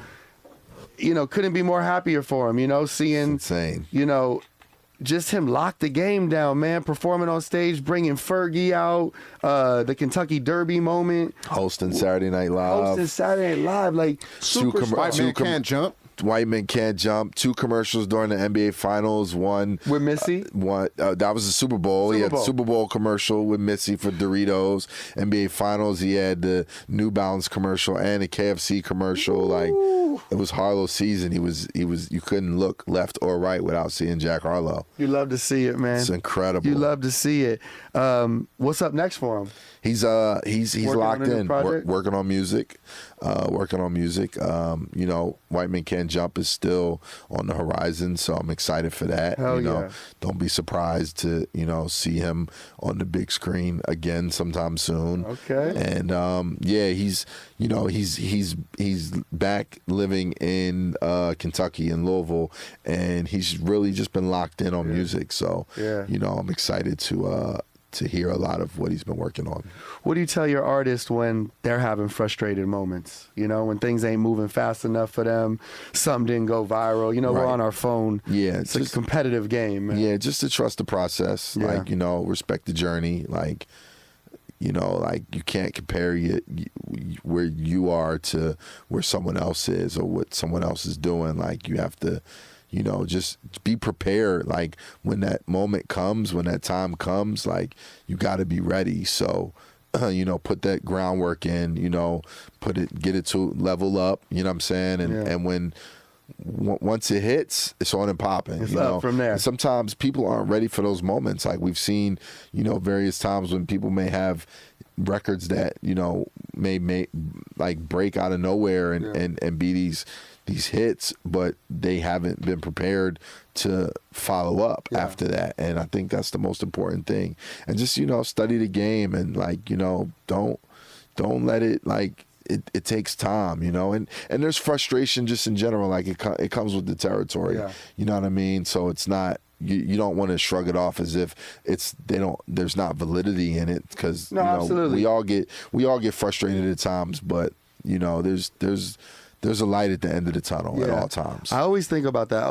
You know, couldn't be more happier for him. You know, seeing, it's insane. You know, just him lock the game down, man. Performing on stage, bringing Fergie out, the Kentucky Derby moment, hosting Saturday Night Live, like super White Man Can't Jump. White Men Can't Jump. 2 commercials during the NBA Finals. One with Missy. One that was the Super Bowl. He had the Super Bowl commercial with Missy for Doritos. NBA Finals. He had the New Balance commercial and a KFC commercial. Ooh. Like, it was Harlow season. He was. You couldn't look left or right without seeing Jack Harlow. You love to see it, man. It's incredible. You love to see it. What's up next for him? He's locked in, working on music. You know, White Men Can't Jump is still on the horizon, so I'm excited for that. Hell you know, yeah. Don't be surprised to, you know, see him on the big screen again sometime soon. Okay. And he's back living in Kentucky in Louisville, and he's really just been locked in on music. So you know, I'm excited to hear a lot of what he's been working on. What do you tell your artists when they're having frustrated moments? You know, when things ain't moving fast enough for them, something didn't go viral. You know, we're on our phone. Yeah, it's a competitive game, man. Yeah, just to trust the process. Yeah. Like, you know, respect the journey. Like, you know, like you can't compare where you are to where someone else is or what someone else is doing. Like, you have to, you know, just be prepared. Like, when that moment comes, when that time comes, like, you got to be ready. So, you know, put that groundwork in, you know, get it to level up, you know what I'm saying? And once it hits, it's on and popping. It's you up know? from there. And sometimes people aren't ready for those moments. Like, we've seen, you know, various times when people may have records that, you know, may like break out of nowhere and be these hits, but they haven't been prepared to follow up after that. And I think that's the most important thing. And just, you know, study the game and, like, you know, don't let it, like, it takes time, you know, and there's frustration just in general. Like, it comes with the territory, you know what I mean? So it's not, you don't want to shrug it off as if there's not validity in it, because you know, absolutely. we all get frustrated at times, but, you know, there's a light at the end of the tunnel at all times. I always think about that.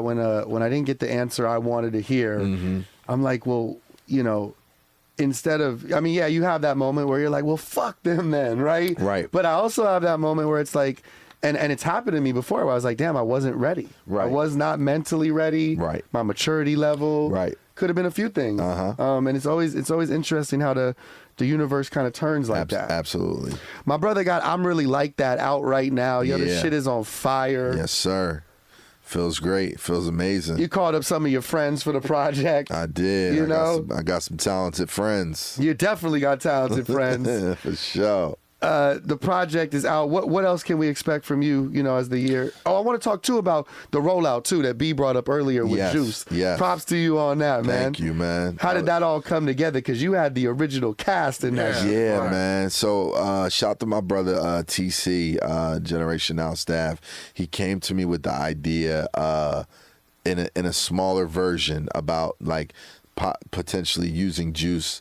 When I didn't get the answer I wanted to hear. I'm like, well, you know, instead of, I mean, yeah, you have that moment where you're like, well, fuck them then, right? Right. But I also have that moment where it's like, and it's happened to me before, where I was like, damn, I wasn't ready. Right. I was not mentally ready. Right. My maturity level. Right. Could have been a few things. And it's always interesting how the universe kind of turns like that. Absolutely. My brother got I'm Really Like That out right now. Yo, this shit is on fire. Yes, sir. Feels great. Feels amazing. You called up some of your friends for the project. I did. You know? I got some talented friends. You definitely got talented friends. For sure. The project is out. What else can we expect from you, you know, as the year? Oh, I want to talk, too, about the rollout, too, that B brought up earlier with Juice. Yes. Props to you on that, man. Thank you, man. How did that all come together? Because you had the original cast in that shit. Yeah, man. So shout to my brother TC, Generation Now staff. He came to me with the idea. in a smaller version about like potentially using Juice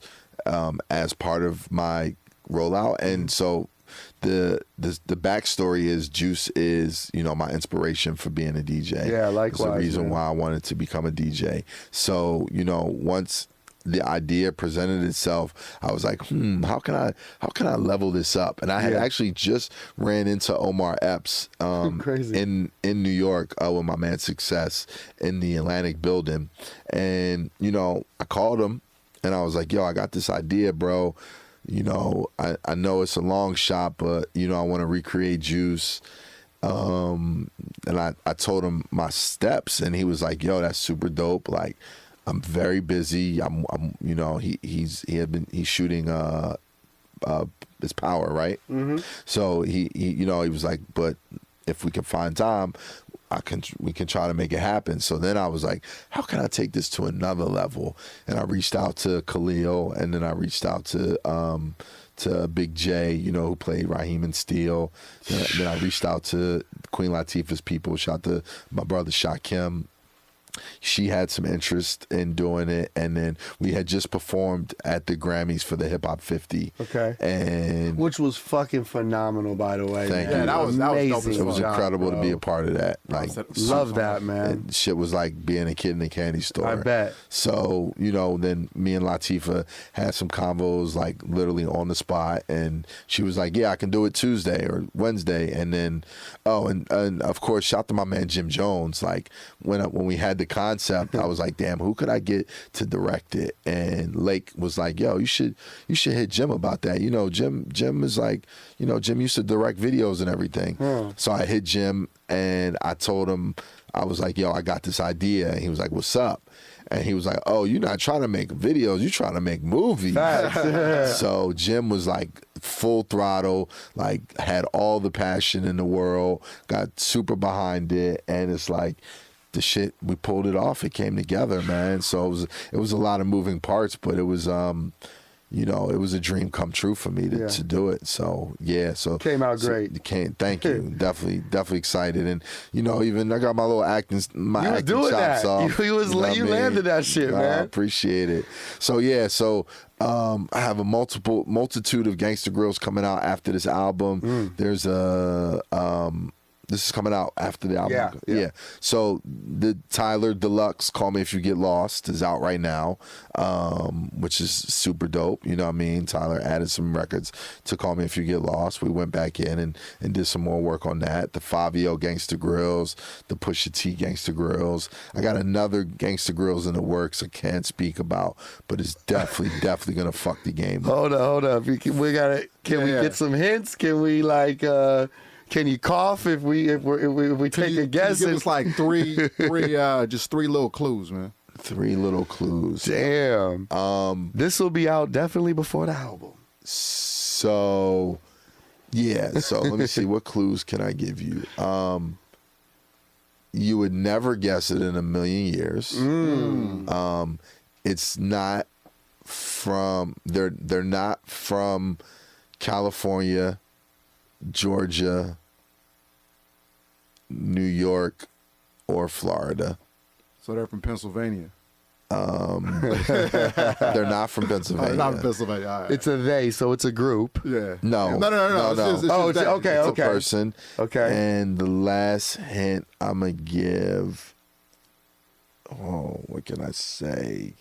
as part of my rollout. And so the backstory is Juice is, you know, my inspiration for being a DJ. Yeah, likewise. It's the reason man. why I wanted to become a DJ. So, you know, once the idea presented itself, I was like, how can I level this up? And I had actually just ran into Omar Epps Crazy. in New York with my man Success in the Atlantic building. And, you know, I called him and I was like, yo, I got this idea, bro. You know, I know it's a long shot, but, you know, I want to recreate Juice. And I told him my steps and he was like, yo, that's super dope. Like, I'm very busy. I'm you know, he's shooting his Power, right? Mm-hmm. So he you know, he was like, but if we can find time, we can try to make it happen. So then I was like, how can I take this to another level? And I reached out to Khalil, and then I reached out to Big J, you know, who played Raheem and Steel. Then I reached out to Queen Latifah's people. Shout out to my brother Shakim. She had some interest in doing it, and then we had just performed at the Grammys for the Hip Hop 50. Okay. And which was fucking phenomenal, by the way. Thank man. you. That was dope as amazing. fuck. it was job, incredible bro. to be a part of that. Like, Love that, man. shit was like being a kid in a candy store. I bet. So, you know, then me and Latifah had some convos like literally on the spot, and she was like, yeah, I can do it Tuesday or Wednesday. And then, and of course, shout out to my man Jim Jones. Like, when we had the concept, I was like, damn, who could I get to direct it? And Lake was like, yo, you should hit Jim about that. You know, Jim is like, you know, Jim used to direct videos and everything. So I hit Jim and I told him, I was like, yo, I got this idea. And he was like, what's up? And he was like, oh, you're not trying to make videos, you're trying to make movies. So Jim was like full throttle, like had all the passion in the world, got super behind it, and it's like, the shit, we pulled it off. It came together, man. So it was a lot of moving parts, but it was you know, it was a dream come true for me to do it. So yeah, so Came out great. Thank you. definitely excited. And you know, even I got my little acting doing chops that. off. You landed that shit, man. I appreciate it. So yeah, I have a multitude of Gangsta Grillz coming out after this album. There's this is coming out after the album. Yeah. So the Tyler Deluxe Call Me If You Get Lost is out right now, which is super dope. You know what I mean? Tyler added some records to Call Me If You Get Lost. We went back in and did some more work on that. The Fabio Gangsta Grillz, the Pusha T Gangsta Grillz. I got another Gangsta Grillz in the works I can't speak about, but it's definitely gonna fuck the game up. Hold up. We can we get some hints? Can we like can you cough if we take a guess? Give us like three just three little clues, man. 3 little clues. Damn. This will be out definitely before the album. So yeah, so let me see, what clues can I give you? You would never guess it in a million years. It's not from they're not from California, Georgia, New York, or Florida. So they're from Pennsylvania. They're not from Pennsylvania. Not from Pennsylvania. All right. It's a they, so it's a group. Yeah. No. It's just Oh, they. okay. It's a person. Okay. And the last hint I'm gonna give. Oh, what can I say?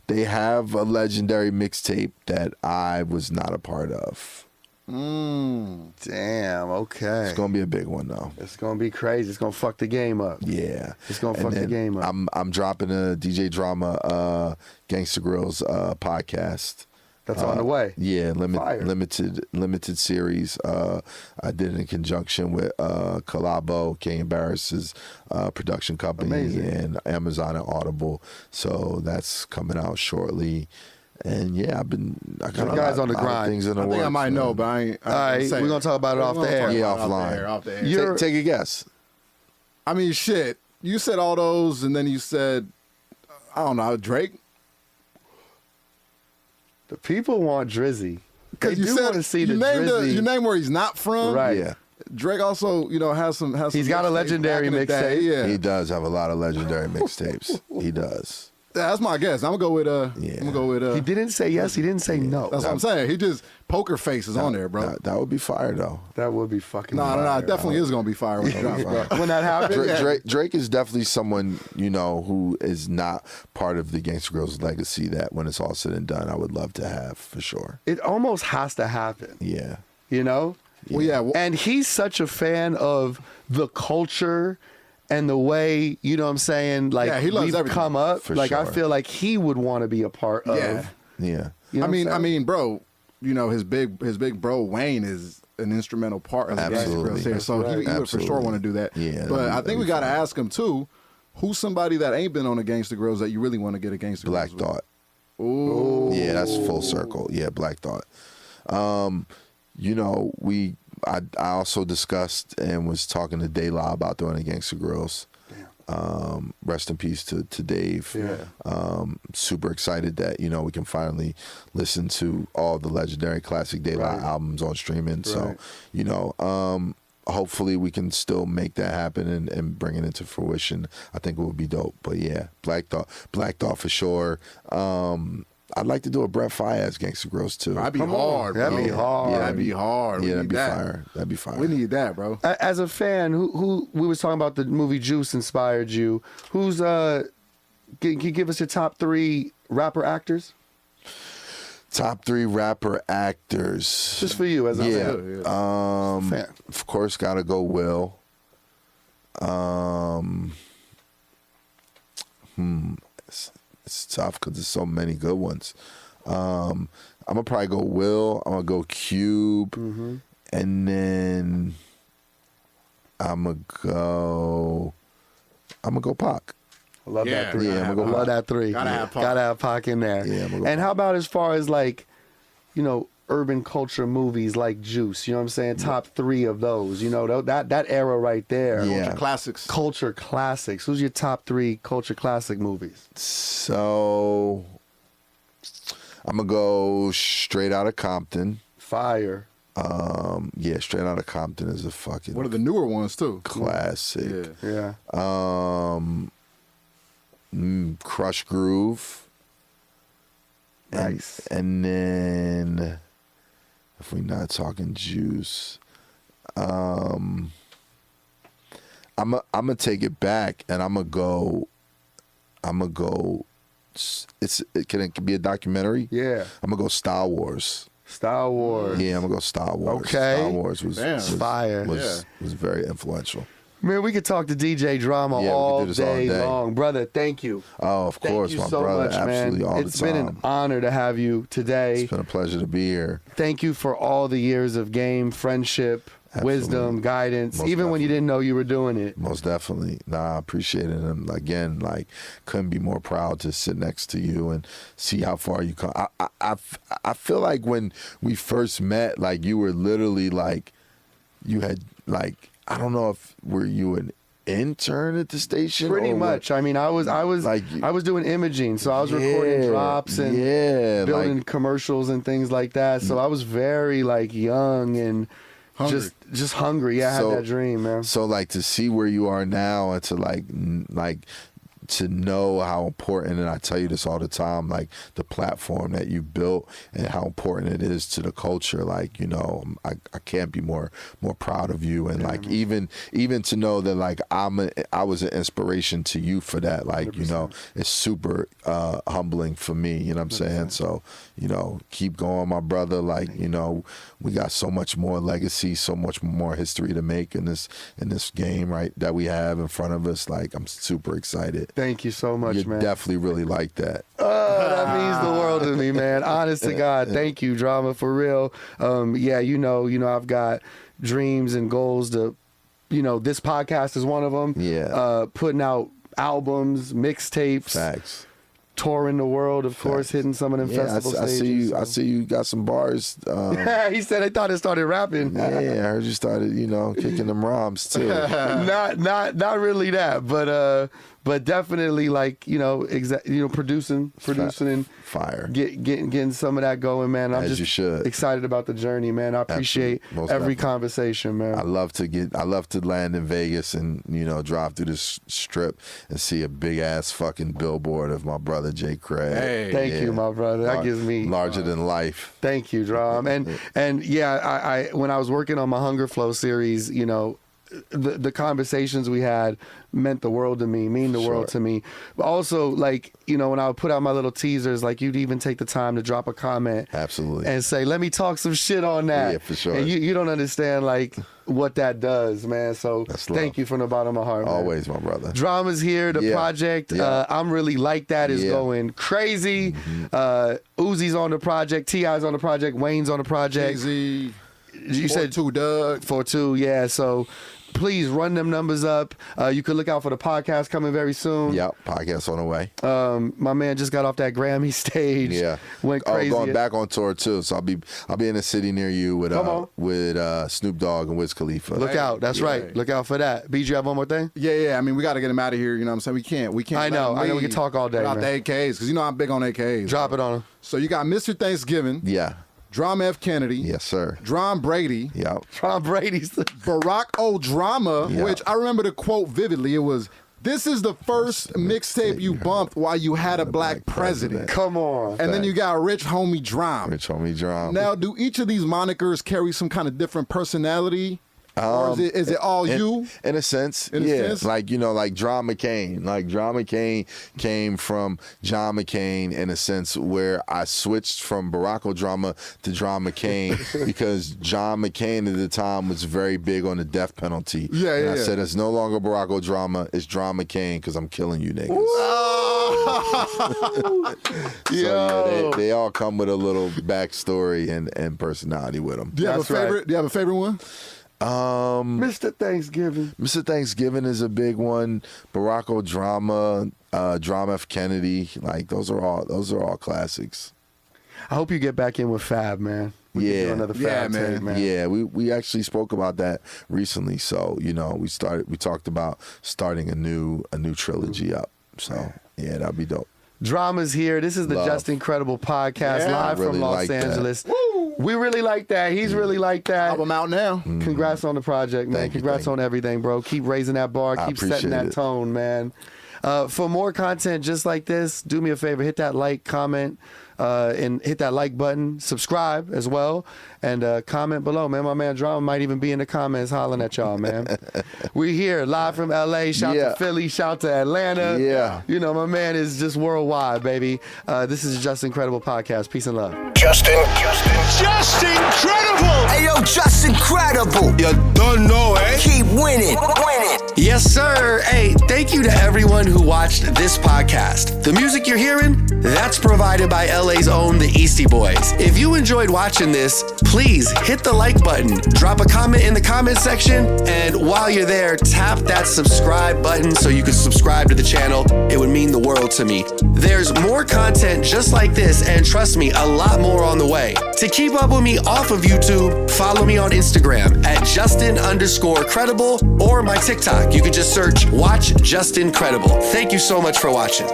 They have a legendary mixtape that I was not a part of. Damn, okay. It's gonna be a big one though. It's gonna be crazy. It's gonna fuck the game up. Yeah, It's gonna And fuck the then game up. I'm dropping a DJ Drama Gangsta Grillz podcast. That's on the way. Yeah, Fire. limited series. I did it in conjunction with Collabo, King Barris's production company, Amazing. and Amazon and Audible. So that's coming out shortly. And yeah, I got You guys on the grind. things in the I works. think I might know, but I ain't. All right, we're gonna talk about it off the air. Yeah, offline. Off the air. Take a guess. I mean, shit. You said all those, and then you said, I don't know, Drake. The people want Drizzy. They You do said want to see the you named Drizzy. you named where he's not from. Right. Yeah. Drake also, has some. He's got a mixtapes legendary back in the day. mixtape. Yeah, He does have a lot of legendary mixtapes. He does. Yeah, that's my guess. I'm gonna go with. I'm gonna go with. He didn't say yes. He didn't say no. That's what I'm saying. He just poker face is on there, bro. That would be fire though. That would be fucking. No, fire. it definitely is gonna be fire when it drops, bro. When that happens, Drake is definitely someone who is not part of the Gangsta Grillz legacy. That when it's all said and done, I would love to have for sure. it almost has to happen. Yeah. You know. Well, yeah. And he's such a fan of the culture and the way, you know what I'm saying, like Yeah, he loves we've everything. come up. For like I sure. feel like he would want to be a part of. Yeah. Yeah. You know I what I'm saying? mean, bro. His big bro Wayne is an instrumental part of the Gangsta Absolutely. Grillz here, so he would for sure Absolutely. want to do that. Yeah, but that'd I be think we got to fun. ask him too. Who's somebody that ain't been on the Gangsta Grillz that you really want to get a Gangsta Black Grillz with? Thought. Ooh. Yeah, that's full circle. Yeah, Black Thought. I also discussed and was talking to De La about doing a Gangsta Grillz. Rest in peace to Dave. Yeah. Super excited that we can finally listen to all the legendary classic De La Right. albums on streaming. Right. So hopefully we can still make that happen and bring it into fruition. I think it would be dope. But yeah, Black Thought for sure. I'd like to do a Brett Faiyaz Gangsta Grillz too. That'd be Come on. hard. That'd bro. be hard. That'd be hard. Yeah, We that'd need be that. fire. That'd be fire. We need that, bro. As a fan, who we was talking about the movie Juice inspired you. Who's can you give us your top 3 rapper actors? Top 3 rapper actors. Just for you as a Yeah. fan. Fan. Of course, gotta go Will. It's tough because there's so many good ones. I'm gonna probably go Will. I'm gonna go Cube, and then I'm gonna go Pac. I love Yeah, that 3. yeah, I'm I'm gonna gonna love that 3. Gotta have Pac. Gotta have Pac in there. Yeah, I'm gonna go and how about as far as like, urban culture movies like Juice? You know what I'm saying? Top 3 of those. That era right there. Yeah. Culture classics. Culture classics. Who's your top 3 culture classic movies? So I'm gonna go Straight Outta Compton. Fire. Yeah, Straight Outta Compton is a fucking One of the newer ones too. classic. Yeah. Yeah. Crush Groove. Nice. And then, if we're not talking Juice, I'm gonna take it back, and I'm gonna go. Can it be a documentary? Yeah. I'm gonna go Star Wars. Star Wars. Yeah, I'm gonna go Star Wars. Okay. Star Wars was Damn. Fire. was very influential. Man, we could talk to DJ Drama Yeah, we could all do this all day day. long. Brother, thank you. Oh, of Thank course, you my so brother. much, Absolutely, man. all It's the time. been an honor to have you today. It's been a pleasure to be here. Thank you for all the years of game, friendship, wisdom, Absolutely. guidance, Most even when you definitely. didn't know you were doing it. Most definitely. Nah, I appreciate it. And again, couldn't be more proud to sit next to you and see how far you come. I feel like when we first met, you were literally you had I don't know if were you an intern at the station? Pretty or much. I mean, I was doing imaging, so I was recording drops and building commercials and things like that. So I was very young and Hungry. just hungry. Yeah, I So- had that dream, man. So to see where you are now and to to know how important, and I tell you this all the time, the platform that you built and how important it is to the culture. I can't be more proud of you, and even to know that I was an inspiration to you for that. It's super humbling for me. You know what I'm saying? So keep going, my brother. We got so much more legacy, so much more history to make in this game, right? That we have in front of us. I'm super excited. Thank you so much, You man. definitely really like that. Oh, that means the world to me, man. Honest to God, thank you, Drama, for real. Yeah, I've got dreams and goals to, this podcast is one of them. Yeah. Putting out albums, mixtapes, Facts. touring the world, of course, hitting some of them Yeah, festival I see stages. you. I see you got some bars. He said I thought it started rapping. Yeah, I heard you started, kicking them rhymes too. Not really that, but definitely like producing and fire. Getting some of that going, man. I'm As just you should. excited about the journey, man. I appreciate Most every definitely. conversation, man. I love to land in Vegas and drive through this strip and see a big ass fucking billboard of my brother Jay Craig. Hey. Thank you, my brother. That gives me larger than life. Thank you, Drum. And yeah, I when I was working on my Hunger Flow series, the conversations we had meant the world to me, mean the world to me. But also, like, when I would put out my little teasers, like, you'd even take the time to drop a comment. Absolutely. And say, let me talk some shit on that. Yeah, for sure. And you don't understand, like, what that does, man. So thank you from the bottom of my heart, man. Always, my brother. Drama's here, the project. Yeah. I'm really like that is going crazy. Uzi's on the project, T.I.'s on the project, Wayne's on the project. Easy. You said 2 Doug. 4-2, yeah. So please run them numbers up. You can look out for the podcast coming very soon. Yep, podcast on the way. My man just got off that Grammy stage. Yeah, went crazy. Going back on tour too. So I'll be in a city near you with Snoop Dogg and Wiz Khalifa. Look out. That's right. Look out for that. BG, you have one more thing? Yeah. I mean, we got to get him out of here. You know what I'm saying? We can't. I know. We can talk all day, without man. the AKs, because I'm big on AKs. Drop it on him. So you got Mr. Thanksgiving. Yeah. Drum F. Kennedy. Yes, sir. Drum Brady. Yep. Tom Brady's Barack O'Drama, which I remember the quote vividly. It was, "This is the first mixtape you bumped while you had a black president." Come on. And then you got Rich Homie Drum. Rich Homie Drum. Now, do each of these monikers carry some kind of different personality? Or is it all you? In a sense, In a sense? like John McCain. Like John McCain came from John McCain in a sense where I switched from Barack O'Drama to John McCain because John McCain at the time was very big on the death penalty. And I said it's no longer Barack O'Drama, it's John McCain because I'm killing you niggas. So they all come with a little backstory and personality with them. Do you have a favorite? right. Do you have a favorite one? Mr. Thanksgiving. Mr. Thanksgiving is a big one. Barack O'Drama, Drama F. Kennedy, like those are all classics. I hope you get back in with Fab, man. We can do another Fab tape, man. Yeah, we actually spoke about that recently. So we talked about starting a new trilogy up. So yeah, that'd be dope. Drama's here. This is the Just Incredible podcast live really from Los like that. Angeles. We really like that. He's really like that. Album out now. Congrats on the project, man. Thank you, Congrats on everything, bro. Keep raising that bar. I Keep setting appreciate that it. tone, man. For more content just like this, do me a favor. Hit that like, comment, and hit that like button. Subscribe as well. And comment below, man. My man Drama might even be in the comments hollering at y'all, man. We here live from LA. Shout to Philly. Shout to Atlanta. Yeah. My man is just worldwide, baby. This is Just Incredible podcast. Peace and love. Just incredible! Hey yo, just incredible. You don't know, eh? Keep winning. Yes, sir. Hey, thank you to everyone who watched this podcast. The music you're hearing, that's provided by LA's own The Eastie Boys. If you enjoyed watching this, please hit the like button, drop a comment in the comment section, and while you're there, tap that subscribe button so you can subscribe to the channel. It would mean the world to me. There's more content just like this, and trust me, a lot more on the way. To keep up with me off of YouTube, follow me on Instagram at Justin_credible or my TikTok. You can just search Watch Justin Credible. Thank you so much for watching.